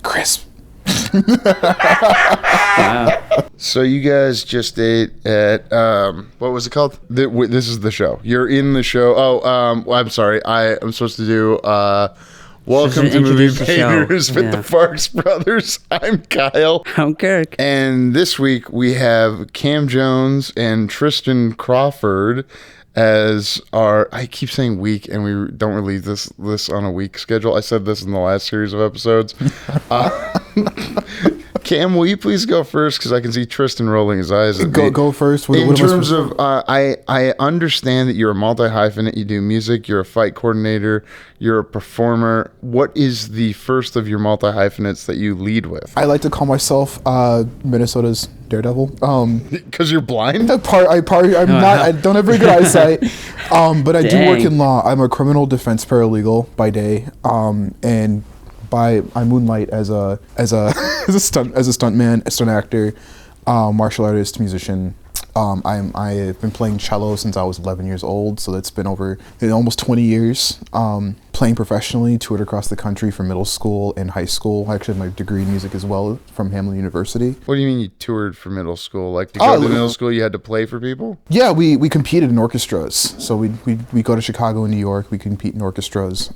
Crisp. Wow. So you guys just ate at what was it called? This is the show. You're in the show. Well, I'm sorry. I'm supposed to do welcome to Movie introduce the show. Painters with the Farx brothers. I'm Kyle. I'm Kirk. And this week we have Kam Jones and Tristan Crawford as our, I keep saying week, and we don't release this on a week schedule. I said this in the last series of episodes. Kam, will you please go first? Because I can see Tristan rolling his eyes at me. Go first. In terms of, I understand that you're a multi-hyphenate. You do music. You're a fight coordinator. You're a performer. What is the first of your multi-hyphenates that you lead with? I like to call myself Minnesota's Daredevil. Because you're blind? I don't have very good eyesight. But I do work in law. I'm a criminal defense paralegal by day. And I moonlight as a stuntman, a stunt actor, martial artist, musician. I've been playing cello since I was 11 years old, so that's been over almost 20 years. Playing professionally, toured across the country for middle school and high school. I actually have my degree in music as well from Hamline University. What do you mean you toured for middle school? Like to go to middle school, you had to play for people? Yeah, we competed in orchestras. So we go to Chicago and New York. We compete in orchestras.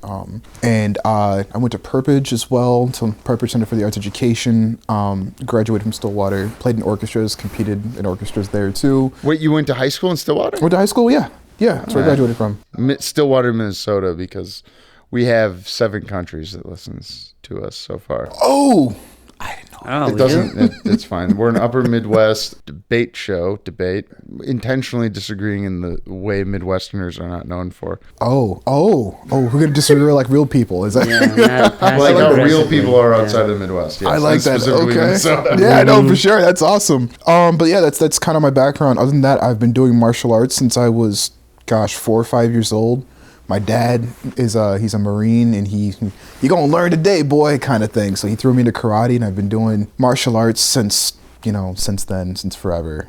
And I went to Purpage as well, to Purpage Center for the Arts Education. Graduated from Stillwater. Played in orchestras, competed in orchestras there too. Wait, you went to high school in Stillwater? Went to high school, yeah. Yeah, that's where I graduated from. Stillwater, Minnesota, because we have 7 countries that listens to us so far. Oh, I didn't know. Oh, It doesn't. It's fine. We're an Upper Midwest debate show. Intentionally disagreeing in the way Midwesterners are not known for. Oh, we're gonna disagree like real people. Is that? Like how real people are outside of the Midwest. Yes, I like that. specifically Okay. Minnesota. Yeah, no, for sure. That's awesome. But yeah, that's kind of my background. Other than that, I've been doing martial arts since I was, 4 or 5 years old. My dad is he's a Marine, and you gonna learn today, boy, kind of thing. So he threw me into karate, and I've been doing martial arts since forever.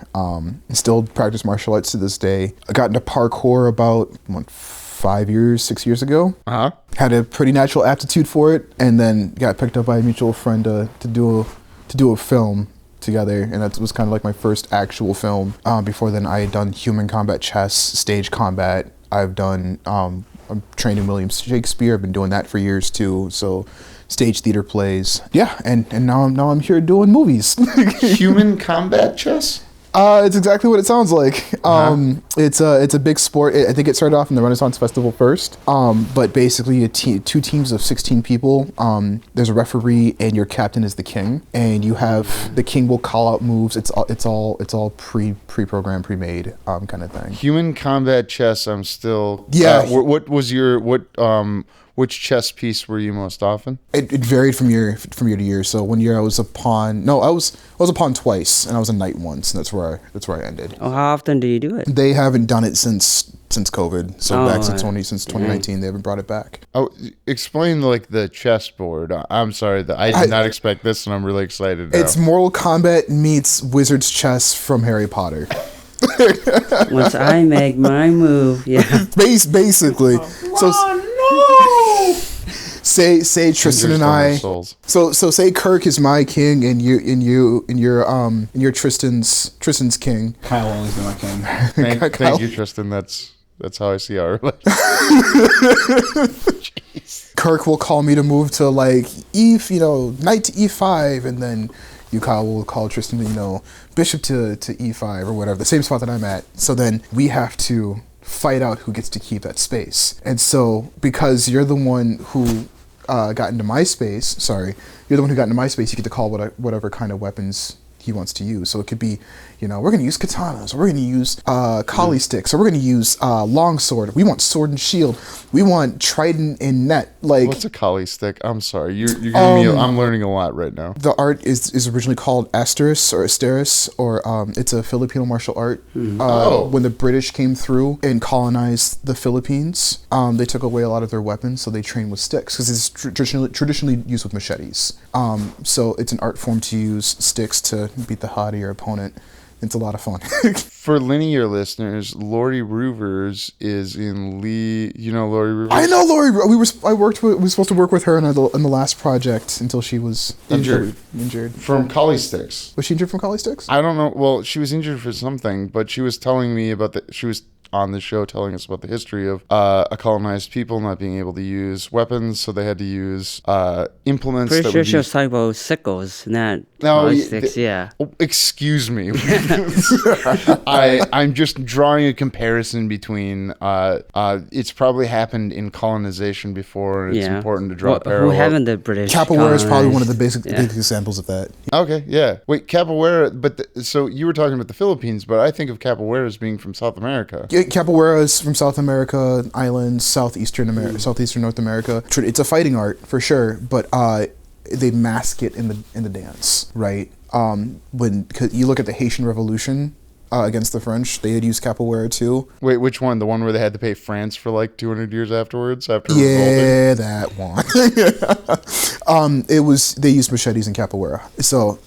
Still practice martial arts to this day. I got into parkour about 6 years ago. Had a pretty natural aptitude for it, and then got picked up by a mutual friend to do a film together, and that was kind of like my first actual film. Before then, I had done human combat chess, stage combat. I've done, I'm trained in William Shakespeare. I've been doing that for years too. So stage theater plays. Yeah, and now I'm here doing movies. Human combat chess? It's exactly what it sounds like. It's a big sport. I think it started off in the Renaissance Festival first. But basically, two teams of 16 people. There's a referee, and your captain is the king. And you have the king will call out moves. It's all pre-programmed, pre-made kind of thing. Human combat chess. I'm still. Yeah. What was your Which chess piece were you most often? It varied from year to year. So one year I was a pawn. No, I was a pawn twice, and I was a knight once, and that's where I ended. Oh, how often do you do it? They haven't done it since COVID. So since 2019, they haven't brought it back. Oh, explain the chessboard. I'm sorry, I did not expect this, and I'm really excited now. It's Mortal Kombat meets Wizard's Chess from Harry Potter. Once I make my move, yeah. Basically. Say Tristan and I. So say Kirk is my king, and you're Tristan's king. Kyle will always be my king. Thank you, Tristan. That's how I see our relationship. Kirk will call me to move to knight to E5, and then Kyle will call Tristan bishop to E5 or whatever, the same spot that I'm at. So then we have to fight out who gets to keep that space. And so because you're the one who got into my space, you get to call whatever kind of weapons he wants to use. So it could be, we're going to use katanas, or we're going to use kali sticks, or we're going to use longsword. We want sword and shield. We want trident and net. What's a kali stick? I'm sorry, you're giving me. I'm learning a lot right now. The art is originally called Asteris, or it's a Filipino martial art. When the British came through and colonized the Philippines, they took away a lot of their weapons, so they trained with sticks because it's traditionally used with machetes. So it's an art form to use sticks to beat the hot of your opponent. It's a lot of fun. For linear listeners, Lori Roovers is in Lee. You know Lori Roovers? I know Lori. We were supposed to work with her in the last project until she was Injured from Yeah. Collie Sticks. Was she injured from Collie Sticks? I don't know. Well, she was injured for something, but she was telling me about she was on the show telling us about the history of a colonized people not being able to use weapons, so they had to use implements. Pretty that sure would she use... was talking about sickles, not No, politics. Yeah. Oh, excuse me. I'm just drawing a comparison between. It's probably happened in colonization before, and it's important to draw a parallel. Who haven't the British? Capoeira is probably one of the colonized? big examples of that. Okay, yeah. Wait, capoeira, but so you were talking about the Philippines, but I think of capoeira as being from South America. Yeah, capoeira is from South America, islands, southeastern North America. It's a fighting art for sure, but they mask it in the dance, right? Cause you look at the Haitian Revolution against the French, they had used capoeira too. Wait, which one? The one where they had to pay France for like 200 years afterwards? After Yeah, that one. They used machetes in capoeira. So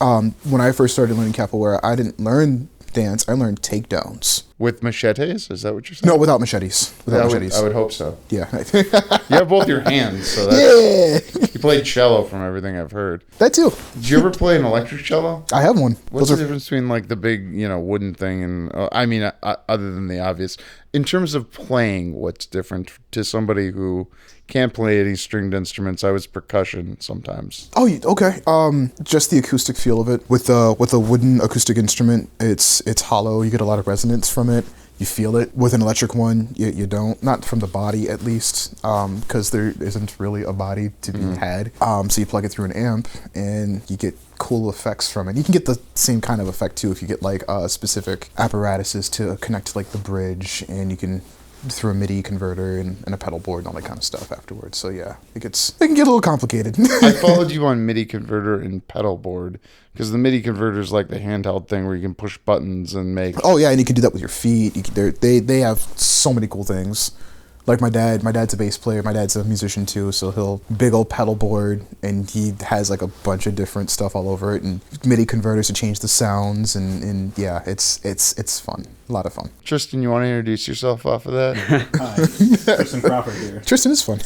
when I first started learning capoeira, I didn't learn dance. I learned takedowns. With machetes? Is that what you're saying? No, without machetes. I would hope so. Yeah. You have both your hands, so that's... Yeah. You played cello from everything I've heard. That too. Did you ever play an electric cello? I have one. What's the difference between like the big, wooden thing and, other than the obvious, in terms of playing, what's different to somebody who can't play any stringed instruments? I was percussion sometimes. Oh, okay. Just the acoustic feel of it. With a wooden acoustic instrument, it's hollow. You get a lot of resonance from it. You feel it. With an electric one, you don't. Not from the body, at least, because there isn't really a body to be had. So you plug it through an amp, and you get cool effects from it. You can get the same kind of effect too if you get like specific apparatuses to connect to like the bridge, and you can through a MIDI converter and a pedal board and all that kind of stuff afterwards. So yeah, it can get a little complicated. I followed you on MIDI converter and pedal board because the MIDI converter is like the handheld thing where you can push buttons and make. Oh yeah, and you can do that with your feet. They have so many cool things. Like my dad's a bass player. My dad's a musician too, so he'll big old pedal board, and he has like a bunch of different stuff all over it, and MIDI converters to change the sounds, and yeah, it's fun, a lot of fun. Tristan, you want to introduce yourself off of that? Hi, Tristan Crawford here. Tristan is fun.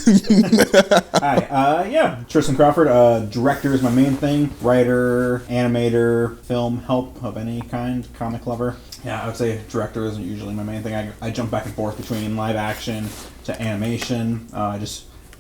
Hi, yeah, Tristan Crawford. Director is my main thing. Writer, animator, film help of any kind, comic lover. Yeah, I would say director isn't usually my main thing. I jump back and forth between live action to animation.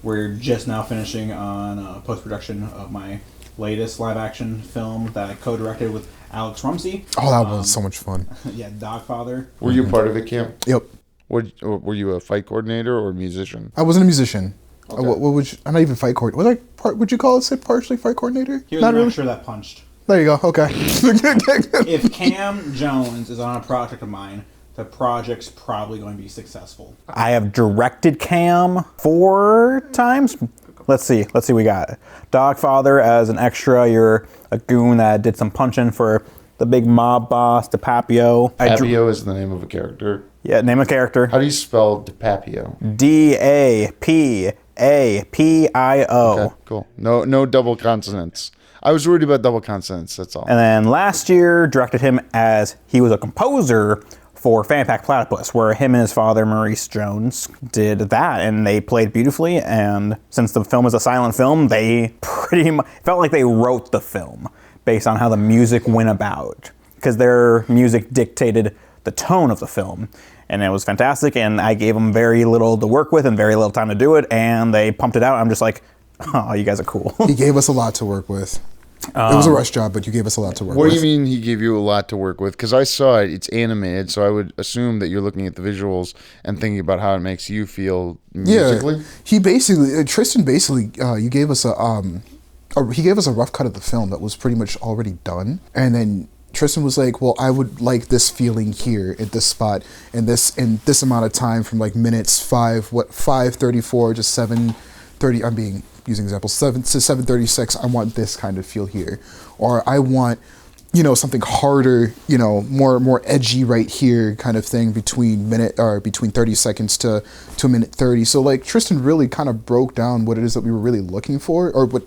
We're just now finishing on post-production of my latest live action film that I co-directed with Alex Rumsey. Oh, that was so much fun. Yeah, Dogfather. Were you part of it, Cam? Yep. Were you a fight coordinator or a musician? I wasn't a musician. Okay. What would you? I'm not even fight coordinator. Would you call it partially fight coordinator? He was not an really. extra that punched. There you go. Okay. If Kam Jones is on a project of mine, the project's probably going to be successful. I have directed Kam 4 times. Let's see. We got Dogfather as an extra. You're a goon that did some punching for the big mob boss, DiPapio. DiPapio is the name of a character. Yeah, name of character. How do you spell DiPapio? DAPAPIO. Okay, cool. No double consonants. I was worried about double consonants, that's all. And then last year, directed him as he was a composer for Fan Pack Platypus, where him and his father, Maurice Jones, did that, and they played beautifully. And since the film is a silent film, they pretty much felt like they wrote the film based on how the music went about, because their music dictated the tone of the film. And it was fantastic, and I gave them very little to work with and very little time to do it, and they pumped it out. I'm just like, oh, you guys are cool. He gave us a lot to work with. It was a rush job, but you gave us a lot to work with. What do you mean he gave you a lot to work with? Because I saw it, it's animated, so I would assume that you're looking at the visuals and thinking about how it makes you feel musically. Yeah, Tristan basically, you gave us he gave us a rough cut of the film that was pretty much already done, and then Tristan was like, well, I would like this feeling here at this spot in this amount of time from like minutes 5:34 to 7:30. I'm using examples 7 to 7:36. I want this kind of feel here, or I want something harder, more edgy right here kind of thing between 30 seconds to a minute 30. So like Tristan really kind of broke down what it is that we were really looking for, or what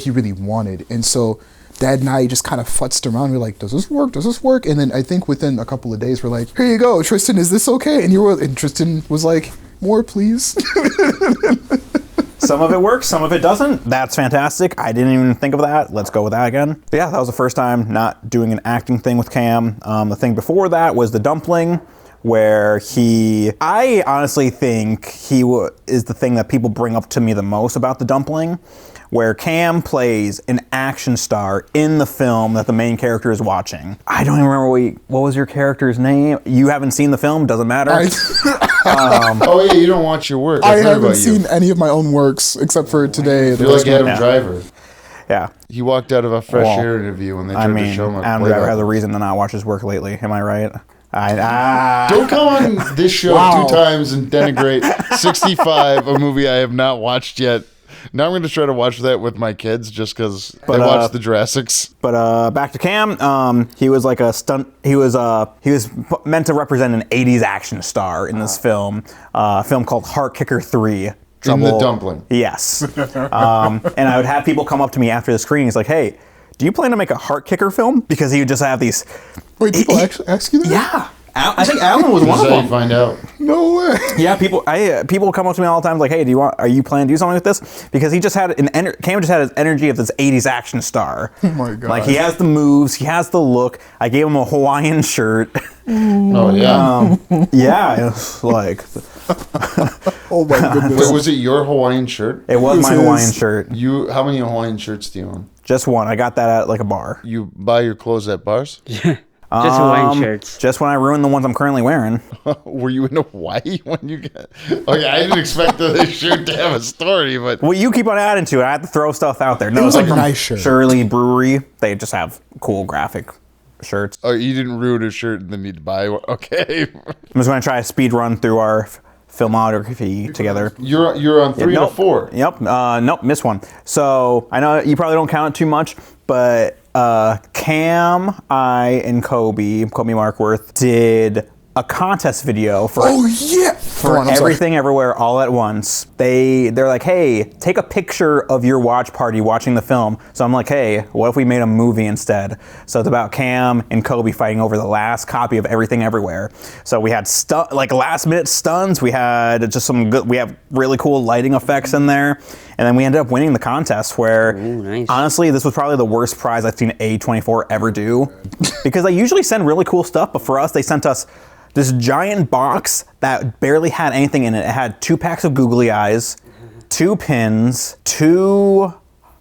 he really wanted, and so Dad and I just kind of futzed around. We're like, does this work? Does this work? And then I think within a couple of days, we're like, here you go, Tristan, is this okay? And Tristan was like, more, please. Some of it works, some of it doesn't. That's fantastic. I didn't even think of that. Let's go with that again. But yeah, that was the first time not doing an acting thing with Kam. The thing before that was the dumpling, where I honestly think he is the thing that people bring up to me the most about the dumpling, where Kam plays an action star in the film that the main character is watching. I don't even remember what was your character's name? You haven't seen the film, doesn't matter. Oh yeah, you don't watch your work. I haven't seen any of my own works except for today. You're like Adam Driver. Yeah. He walked out of a Fresh Air interview when they tried to show him. Adam Driver has a reason to not watch his work lately. Am I right? Don't come on this show 2 times and denigrate 65, a movie I have not watched yet. Now I'm going to try to watch that with my kids just because they watch the Jurassics. But back to Kam, he was like a stunt. He was meant to represent an 80s action star in this film, a film called Heart Kicker 3. In the dumpling. Yes. And I would have people come up to me after the screening. He's like, hey, do you plan to make a Heart Kicker film? Because he would just have these. Wait, people actually ask you that? Yeah. I think Alan was one of them. You find out. No way. Yeah, people come up to me all the time like, hey, are you planning to do something with this? Because he just had Kam just had his energy of this 80s action star. Oh my god. Like he has the moves, he has the look. I gave him a Hawaiian shirt. Oh yeah. Yeah, it was like Oh my goodness. Wait, was it your Hawaiian shirt? it was my Hawaiian shirt. How many Hawaiian shirts do you own? Just one. I got that at like a bar. You buy your clothes at bars? Just Hawaiian shirts. Just when I ruined the ones I'm currently wearing. Were you in Hawaii when you got? Okay, I didn't expect this shirt to have a story, but Well, you keep on adding to it. I have to throw stuff out there. No, It was it's like a from nice shirt. Shirley Brewery. They just have cool graphic shirts. oh, you didn't ruin a shirt and then need to buy one. Okay, I'm just going to try a speed run through our filmography together. you're on 3 nope. to 4. Yep. Nope. Missed one. So I know you probably don't count it too much, but Kam, and Kobe Markworth did a contest video for Oh yeah. for Everything Everywhere All at Once. They're like, hey, take a picture of your watch party watching the film. So I'm like, hey, what if we made a movie instead? So it's about Kam and Kobe fighting over the last copy of Everything Everywhere. So we had last minute stunts. We had just we have really cool lighting effects in there. And then we ended up winning the contest where, nice. honestly, this was probably the worst prize I've seen A24 ever do. Because they usually send really cool stuff, but for us, they sent us this giant box that barely had anything in it. It had 2 packs of googly eyes, 2 pins, 2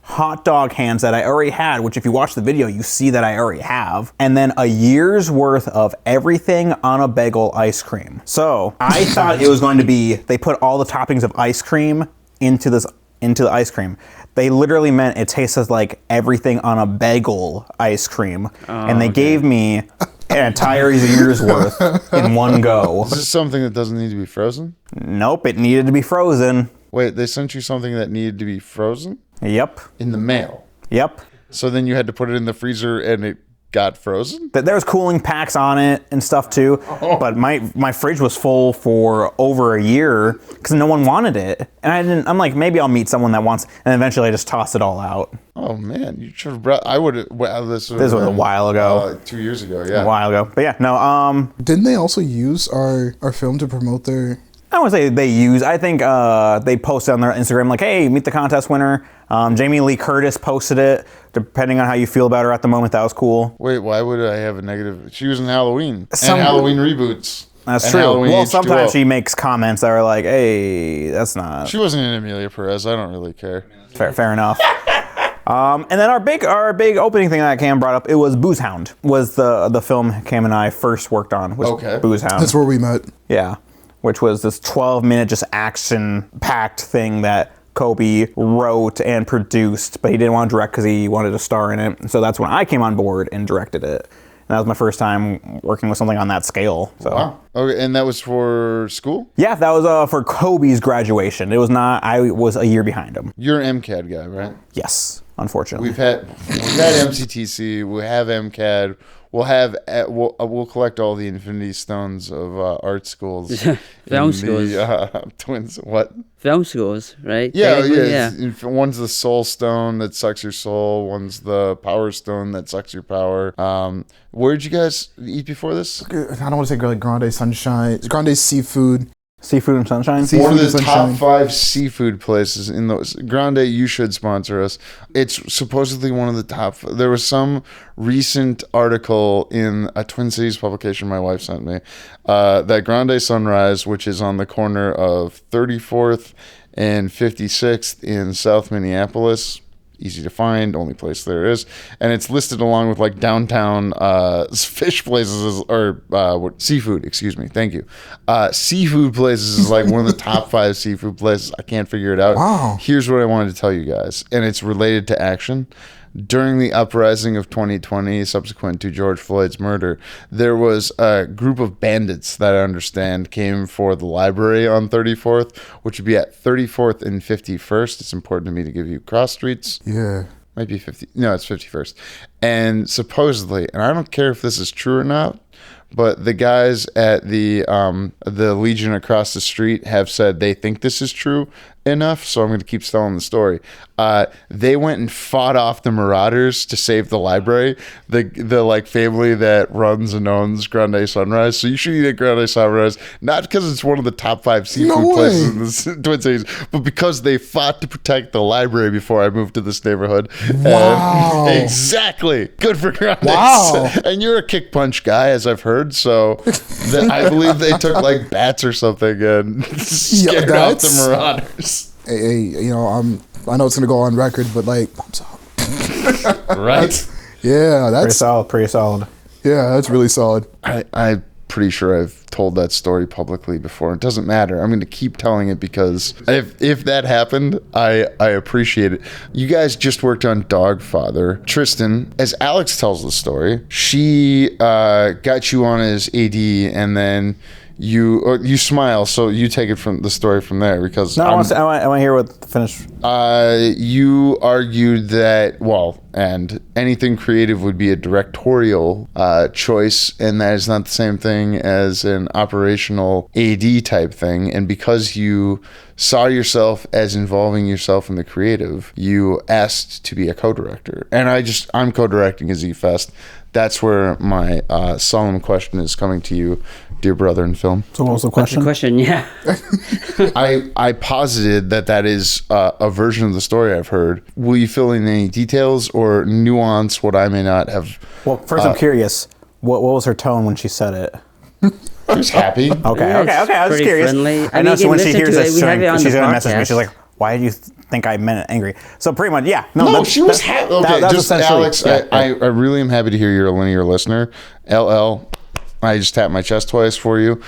hot dog hands that I already had, which if you watch the video, you see that I already have, and then a year's worth of everything on a bagel ice cream. So I thought it was going to be, they put all the toppings of ice cream into the ice cream. They literally meant it tastes like everything on a bagel ice cream. And they gave me an entire year's worth in one go. Is this something that doesn't need to be frozen? Nope, it needed to be frozen. Wait, they sent you something that needed to be frozen Yep. in the mail. Yep. So then you had to put it in the freezer and it got frozen? There was cooling packs on it and stuff too, but my fridge was full for over a year because no one wanted it, and I'm like, maybe I'll meet someone that wants, and eventually I just tossed it all out. Oh man, you should have brought. I would have. Well, this was a while ago. 2 years ago, yeah. A while ago, but yeah, no. Didn't they also use our film to promote their? I wouldn't say they use. I think they posted on their Instagram like, "Hey, meet the contest winner." Jamie Lee Curtis posted it. Depending on how you feel about her at the moment, that was cool. Wait, why would I have a negative? She was in Halloween and Halloween reboots. That's and true. Halloween Well, H2O. sometimes she makes comments that are like, "Hey, that's not." She wasn't in Amelia Perez. I don't really care. Fair enough. And then our big opening thing that Kam brought up, it was Booze Hound. Was the film Kam and I first worked on. Was Okay. Booze Hound. That's where we met. Yeah, which was this 12-minute just action-packed thing that Kobe wrote and produced, but he didn't want to direct because he wanted to star in it. So that's when I came on board and directed it. And that was my first time working with something on that scale. So. Wow. Okay, and that was for school? Yeah, that was for Kobe's graduation. It was not. I was a year behind him. You're an MCAD guy, right? Yes, unfortunately. We've had MCTC. We have MCAD. we'll collect all the Infinity Stones of art schools. Film schools. Twins. What? Film schools, right? Yeah, Technically, One's the Soul Stone that sucks your soul. One's the Power Stone that sucks your power. Where'd you guys eat before this? I don't want to say like Grande Sunshine. Grande Seafood. Seafood and Sunshine. One of the Sunshine. top 5 seafood places in those. Grande, you should sponsor us. It's supposedly one of the top. There was some recent article in a Twin Cities publication my wife sent me that Grande Sunrise, which is on the corner of 34th and 56th in South Minneapolis, easy to find, only place there is, and it's listed along with like downtown fish places or seafood, excuse me, thank you, seafood places is like one of the top 5 seafood places. I can't figure it out. Wow. Here's what I wanted to tell you guys, and it's related to action. During the uprising of 2020, subsequent to George Floyd's murder, there was a group of bandits that I understand came for the library on 34th, which would be at 34th and 51st. It's important to me to give you cross streets. Yeah. Might be 50. No, it's 51st. And supposedly, and I don't care if this is true or not, but the guys at the Legion across the street have said they think this is true enough, so I'm going to keep telling the story. They went and fought off the marauders to save the library, the like family that runs and owns Grande Sunrise. So you should eat at Grande Sunrise, not because it's one of the top 5 seafood places in the Twin Cities, but because they fought to protect the library before I moved to this neighborhood. Wow. Exactly. Good for Grande. Wow. And you're a kick punch guy, as I've heard, so I believe they took like bats or something and scared off the marauders. Hey, I know it's gonna go on record, but like, thumbs up. Right? Yeah, that's Pretty solid. Yeah, that's really solid. I'm pretty sure I've told that story publicly before. It doesn't matter. I'm going to keep telling it because if that happened, I appreciate it. You guys just worked on Dogfather. Tristan, as Alex tells the story, she got you on as AD, and then you smile, so you take it from the story from there because No, I want to hear what the finish. You argued that, and anything creative would be a directorial choice, and that is not the same thing as an operational AD type thing. And because you saw yourself as involving yourself in the creative, you asked to be a co-director. And I'm co-directing a Z-Fest. That's where my solemn question is coming to you, dear brother in film. So what was the question? The question, yeah. I posited that is a version of the story I've heard. Will you fill in any details or nuance what I may not have? Well, first I'm curious. What was her tone when she said it? She was happy. Okay. Yeah, I was pretty curious. friendly. I know. So when she hears this, we have it on she's the gonna message me. podcast. She's like, "Why did you think I meant it angry?" So pretty much, yeah. No, she was happy. Okay, that's just essentially- Alex, yeah. I really am happy to hear you're a linear listener. LL, I just tapped my chest twice for you.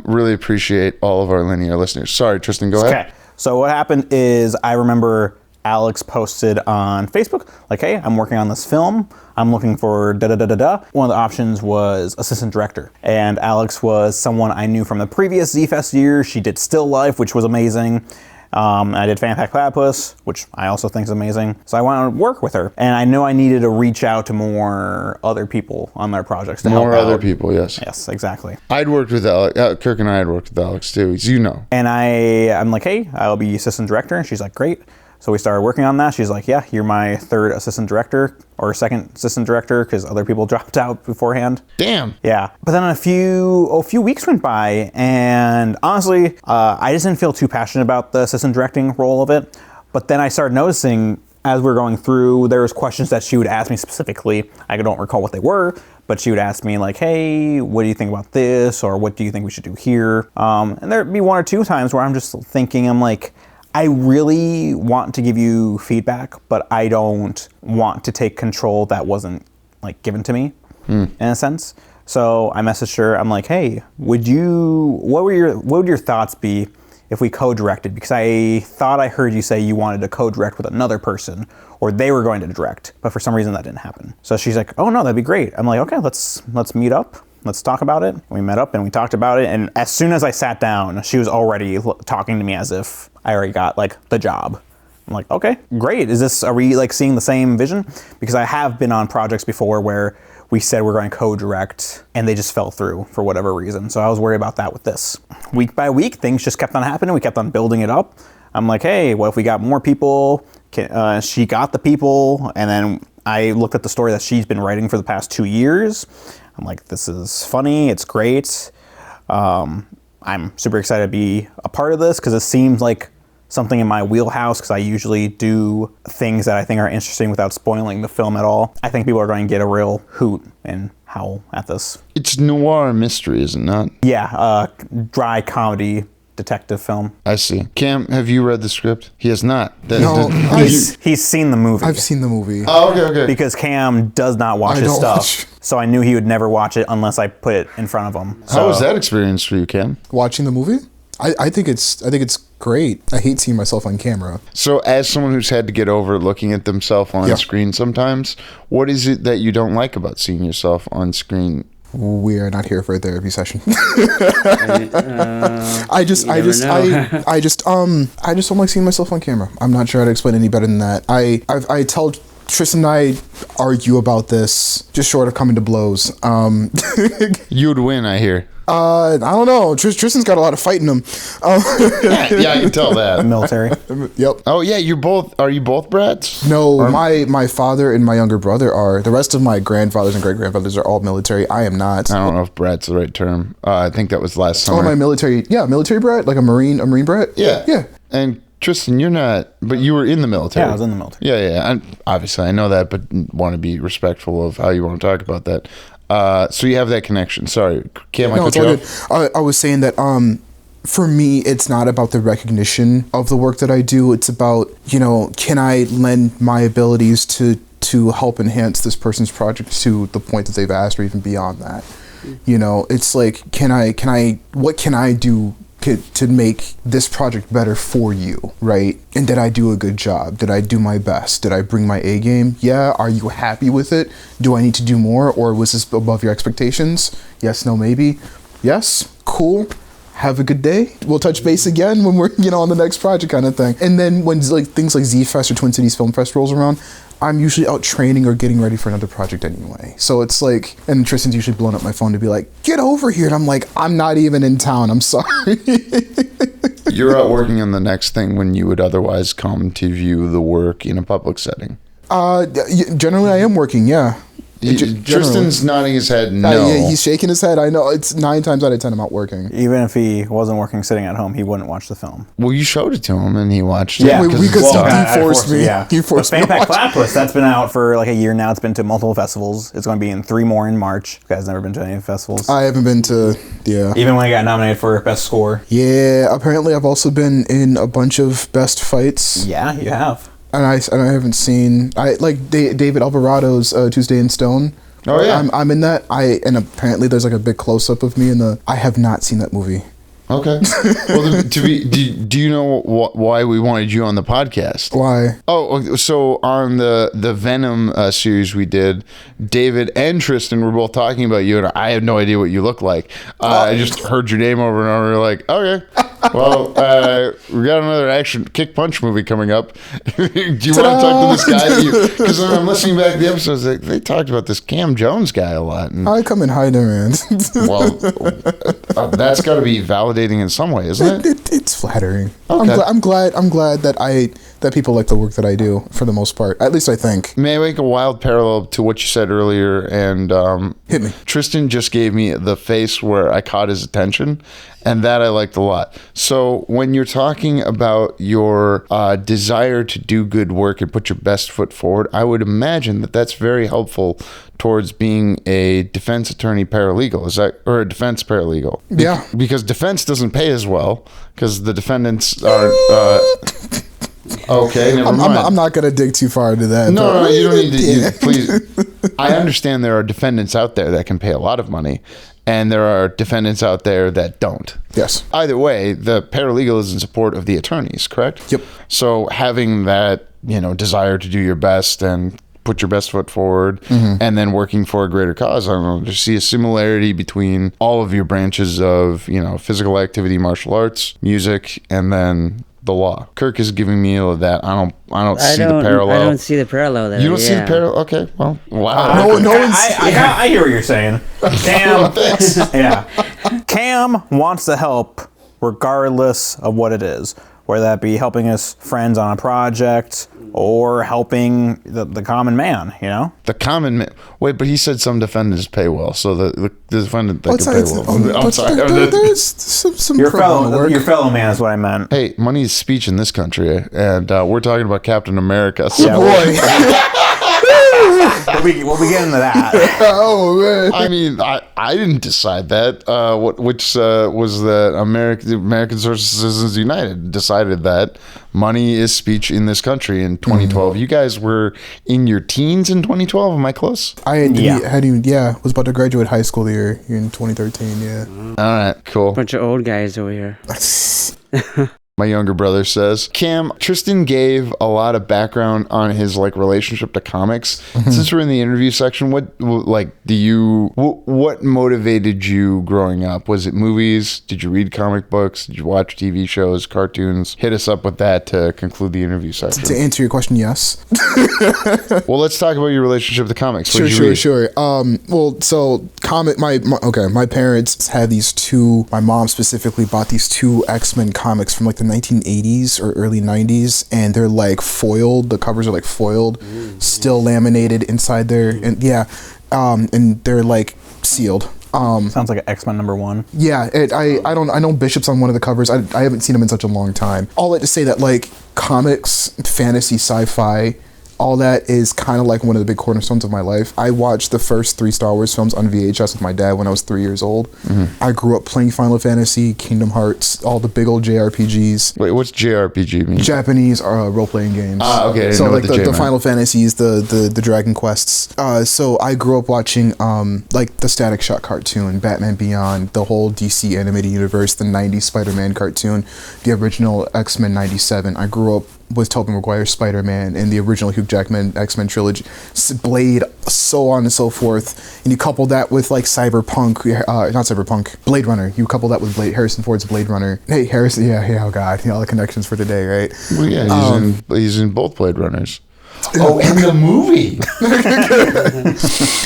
Really appreciate all of our linear listeners. Sorry, Tristan, go ahead. Okay. So what happened is I remember Alex posted on Facebook, like, hey, I'm working on this film. I'm looking for da-da-da-da-da. One of the options was assistant director. And Alex was someone I knew from the previous Z-Fest year. She did Still Life, which was amazing. I did Fan Pack Platypus, which I also think is amazing. So I wanted to work with her. And I knew I needed to reach out to more other people on their projects to help out. More other people, yes. Yes, exactly. I'd worked with Alex. Kirk and I had worked with Alex too, as you know. And I'm like, hey, I'll be assistant director. And she's like, great. So we started working on that. She's like, yeah, you're my third assistant director or second assistant director because other people dropped out beforehand. Damn. Yeah. But then a few weeks went by, and honestly, I just didn't feel too passionate about the assistant directing role of it. But then I started noticing as we were going through, there was questions that she would ask me specifically. I don't recall what they were, but she would ask me like, hey, what do you think about this? Or what do you think we should do here? And there'd be one or two times where I'm just thinking, I'm like, I really want to give you feedback, but I don't want to take control that wasn't like given to me in a sense. So I messaged her. I'm like, hey, what would your thoughts be if we co-directed? Because I thought I heard you say you wanted to co-direct with another person or they were going to direct, but for some reason that didn't happen. So she's like, oh no, that'd be great. I'm like, okay, let's meet up. Let's talk about it. We met up and we talked about it. And as soon as I sat down, she was already talking to me as if I already got like the job. I'm like, okay, great. Are we like seeing the same vision? Because I have been on projects before where we said we're going to co-direct, and they just fell through for whatever reason. So I was worried about that with this. Week by week, things just kept on happening. We kept on building it up. I'm like, hey, what if we got more people? She got the people, and then I looked at the story that she's been writing for the past 2 years. I'm like, this is funny. It's great. I'm super excited to be a part of this because it seems like something in my wheelhouse, because I usually do things that I think are interesting without spoiling the film at all. I think people are going to get a real hoot and howl at this. It's noir mystery, is it not? Yeah, dry comedy detective film. I see. Cam, have you read the script? He has not. No, He's seen the movie. I've seen the movie. Oh, okay. Because Cam does not watch his stuff. So I knew he would never watch it unless I put it in front of him. How was that experience for you, Cam? Watching the movie? I think it's great. I hate seeing myself on camera. So as someone who's had to get over looking at themselves on screen sometimes, what is it that you don't like about seeing yourself on screen? We are not here for a therapy session. I just don't like seeing myself on camera. I'm not sure how to explain any better than that. I tell Tristan and I argue about this, just short of coming to blows. You'd win, I hear. I don't know. Tristan's got a lot of fight in him. Yeah, I can tell that. Military. Yep. Oh yeah, are you both brats? No, my father and my younger brother are. The rest of my grandfathers and great grandfathers are all military. I am not. I don't know if brat's the right term. I think that was last summer. Oh, my military. Yeah, military brat, like a marine brat. Yeah. Yeah. And Tristan, you're not, but you were in the military. Yeah, I was in the military. Yeah. Obviously, I know that, but want to be respectful of how you want to talk about that. So you have that connection. Sorry, Cam, I cut you off. I was saying that for me, it's not about the recognition of the work that I do. It's about, can I lend my abilities to help enhance this person's project to the point that they've asked, or even beyond that. It's like, what can I do to make this project better for you, right? And did I do a good job? Did I do my best? Did I bring my A game? Yeah. Are you happy with it? Do I need to do more, or was this above your expectations? Yes, no, maybe. Yes, cool. Have a good day. We'll touch base again when we're, on the next project, kind of thing. And then when things like Z-Fest or Twin Cities Film Fest rolls around, I'm usually out training or getting ready for another project anyway. So it's like, and Tristan's usually blowing up my phone to be like, get over here. And I'm like, I'm not even in town. I'm sorry. You're out working on the next thing when you would otherwise come to view the work in a public setting. Generally I am working, yeah. Tristan's nodding his head no. Yeah, he's shaking his head. I know. It's 9 times out of 10 I'm out working. Even if he wasn't working sitting at home, he wouldn't watch the film. Well, you showed it to him and he watched it. Yeah, he forced me. Yeah. He forced me to Fanpack watch Platypus, that's been out for like a year now. It's been to multiple festivals. It's going to be in 3 more in March. You guys never been to any festivals? I haven't been to, yeah. Even when he got nominated for Best Score. Yeah, apparently I've also been in a bunch of Best Fights. Yeah, you have. And I haven't seen, David Alvarado's Tuesday in Stone. Oh yeah, I'm in that. And apparently there's like a big close up of me in the. I have not seen that movie. Okay. Well, do you know why we wanted you on the podcast? Why? Oh, so on the Venom series we did, David and Tristan were both talking about you, and I had no idea what you look like. I just heard your name over and over. Like, okay, well, we got another action kick punch movie coming up. Do you want to talk to this guy? Because when I'm listening back to the episodes, they talked about this Kam Jones guy a lot. And, I come in high demand. well, that's got to be validating in some way, isn't it? It's flattering. Okay. I'm glad that people like the work that I do for the most part. At least I think. May I make a wild parallel to what you said earlier? And hit me. Tristan just gave me the face where I caught his attention, and that I liked a lot. So when you're talking about your desire to do good work and put your best foot forward, I would imagine that that's very helpful towards being a defense attorney paralegal. Is that, or a defense paralegal? Yeah. Because defense doesn't pay as well because the defendants are. Okay, never mind. I'm not going to dig too far into that. No, you don't need to. Please. I understand there are defendants out there that can pay a lot of money, and there are defendants out there that don't. Yes. Either way, the paralegal is in support of the attorneys, correct? Yep. So having that, desire to do your best and put your best foot forward, and then working for a greater cause. I don't know, to see a similarity between all of your branches of, physical activity, martial arts, music, and then the law. Kirk is giving me that. I don't see the parallel. I don't see the parallel there. You don't see the parallel? Okay, well, wow. No one's. I hear what you're saying. Damn. Yeah. Kam wants to help regardless of what it is, whether that be helping his friends on a project or helping the common man, you know? The common man. Wait, but he said some defendants pay well, so the defendant they can pay well. I'm sorry. There's some Your pro bono work. fellow man is what I meant. Hey, money is speech in this country, and we're talking about Captain America. So Yeah, Boy. we'll be getting to that. Oh man. I mean, I didn't decide that. Which was the American Citizens United decided that money is speech in this country in 2012. You guys were in your teens in 2012. Am I close? Was about to graduate high school the year in 2013. Yeah. All right, cool. Bunch of old guys over here. My younger brother says, Kam, Tristan gave a lot of background on his relationship to comics. Since we're in the interview section, what motivated you growing up? Was it movies? Did you read comic books? Did you watch TV shows, cartoons? Hit us up with that to conclude the interview section. To answer your question, yes. Well, let's talk about your relationship to comics. Sure. Well, so my parents had these two. My mom specifically bought these two X-Men comics from the 1980s or early 90s, and they're foiled. The covers are foiled, still laminated inside there, and and they're sealed. Sounds like an X-Men #1. Yeah, I know Bishop's on one of the covers. I haven't seen him in such a long time. All that to say that comics, fantasy, sci-fi, all that is kind of one of the big cornerstones of my life. I watched the first 3 Star Wars films on VHS with my dad when I was 3 years old. I grew up playing Final Fantasy, Kingdom Hearts, all the big old JRPGs. Wait, what's JRPG mean? Japanese role-playing games. Okay. So the Final Fantasies, the Dragon Quests. So I grew up watching the Static Shock cartoon, Batman Beyond, the whole DC animated universe, the 90s Spider-Man cartoon, the original X-Men 97. I grew up with Tobey Maguire's Spider-Man and the original Hugh Jackman X-Men trilogy, Blade, so on and so forth. And you couple that with not Cyberpunk, Blade Runner. You couple that with Harrison Ford's Blade Runner. Hey, Harrison, oh God, all the connections for today, right? Well, yeah, he's in both Blade Runners. Oh, in the movie.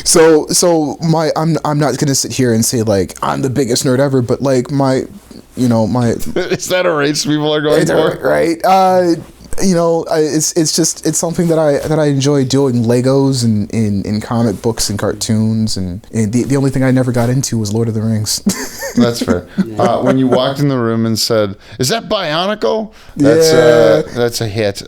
So I'm not gonna sit here and say I'm the biggest nerd ever, but my Is that a race people are going for? Right. It's something that I enjoy doing. Legos and in comic books and cartoons, and the only thing I never got into was Lord of the Rings. That's fair. When you walked in the room and said, "Is that Bionicle?" That's a hit.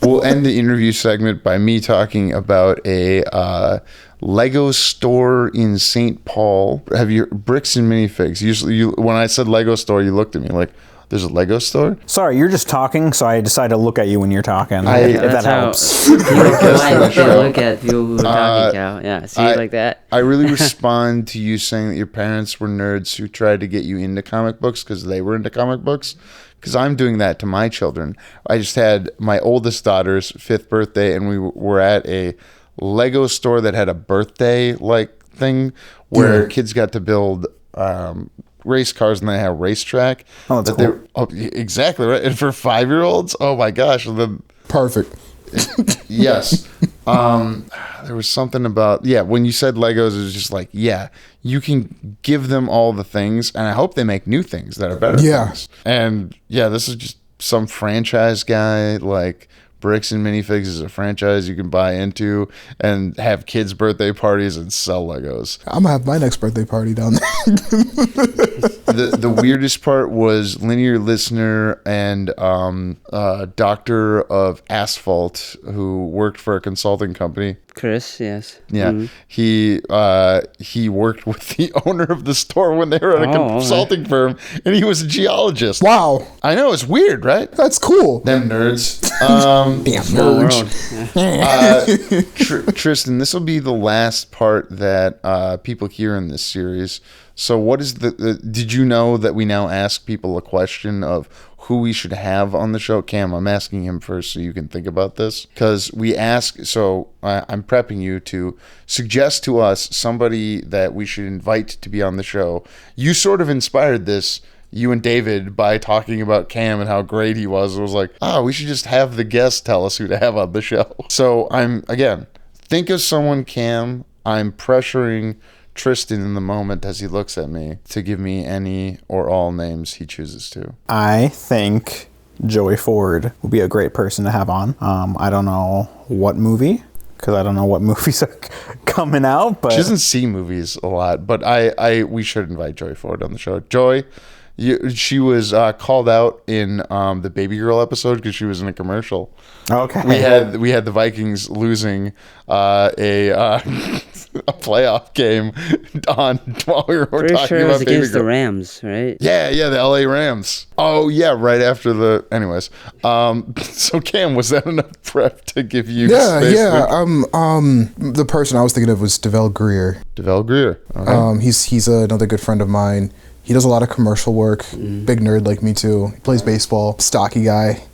We'll end the interview segment by me talking about a Lego store in St. Paul. Have your bricks and minifigs? Usually, when I said Lego store, you looked at me like, there's a Lego store? Sorry, you're just talking, so I decided to look at you when you're talking. If that helps. You like to look at people who are talking, Cal. Yeah, see, like that. I really respond to you saying that your parents were nerds who tried to get you into comic books because they were into comic books. Because I'm doing that to my children. I just had my oldest daughter's 5th birthday, and we were at a Lego store that had a birthday thing where kids got to build race cars, and they have a racetrack. Oh, that's cool. Exactly right. And for 5-year-olds, oh my gosh, perfect. Yes. There was something about when you said Legos, it was just you can give them all the things, and I hope they make new things that are better things. And this is just some franchise guy Bricks and Minifigs is a franchise you can buy into and have kids' birthday parties and sell Legos. I'm gonna have my next birthday party down there. The weirdest part was linear listener and doctor of asphalt who worked for a consulting company. Chris, yes. Yeah, he worked with the owner of the store when they were at a consulting firm, and he was a geologist. Wow, I know, it's weird, right? That's cool. Them nerds. Damn nerds. Tristan, this will be the last part that people hear in this series. So what is did you know that we now ask people a question of who we should have on the show? Kam, I'm asking him first so you can think about this. Because we ask, so I'm prepping you to suggest to us somebody that we should invite to be on the show. You sort of inspired this you and David by talking about Kam and how great he was. It was like, we should just have the guest tell us who to have on the show. So think of someone, Kam. I'm pressuring Tristan in the moment as he looks at me to give me any or all names he chooses to. I think Joey Ford would be a great person to have on. I don't know what movie, because I don't know what movies are coming out. But she doesn't see movies a lot, but we should invite Joey Ford on the show. Joy, she was called out in the Baby Girl episode because she was in a commercial. Okay. We had the Vikings losing a playoff game on while we were Pretty talking sure it about was Baby against Girl. the Rams, right? Yeah, the LA Rams. Oh yeah, right after the. Anyways, so Kam, was that enough prep to give you? Space The person I was thinking of was DeVell Greer. DeVell Greer. Okay. He's another good friend of mine. He does a lot of commercial work. Big nerd like me too. He plays baseball. Stocky guy.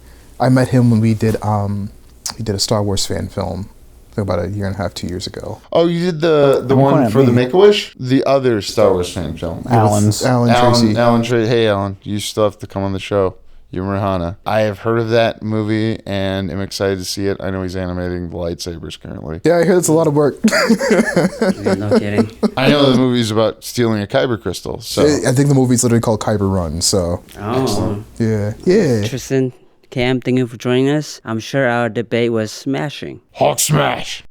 I met him when we did a Star Wars fan film about a year and a half, 2 years ago. Oh, you did the one for the Make-A-Wish? The other Star Wars fan film. Alan Tracy. Alan Tracy. Hey, Alan, you still have to come on the show. You and Rihanna. I have heard of that movie and am excited to see it. I know he's animating the lightsabers currently. Yeah, I hear it's a lot of work. Yeah, no kidding. I know the movie's about stealing a kyber crystal. So I think the movie's literally called Kyber Run. So Oh. yeah. Tristan, Kam, thank you for joining us. I'm sure our debate was smashing. Hawk smash.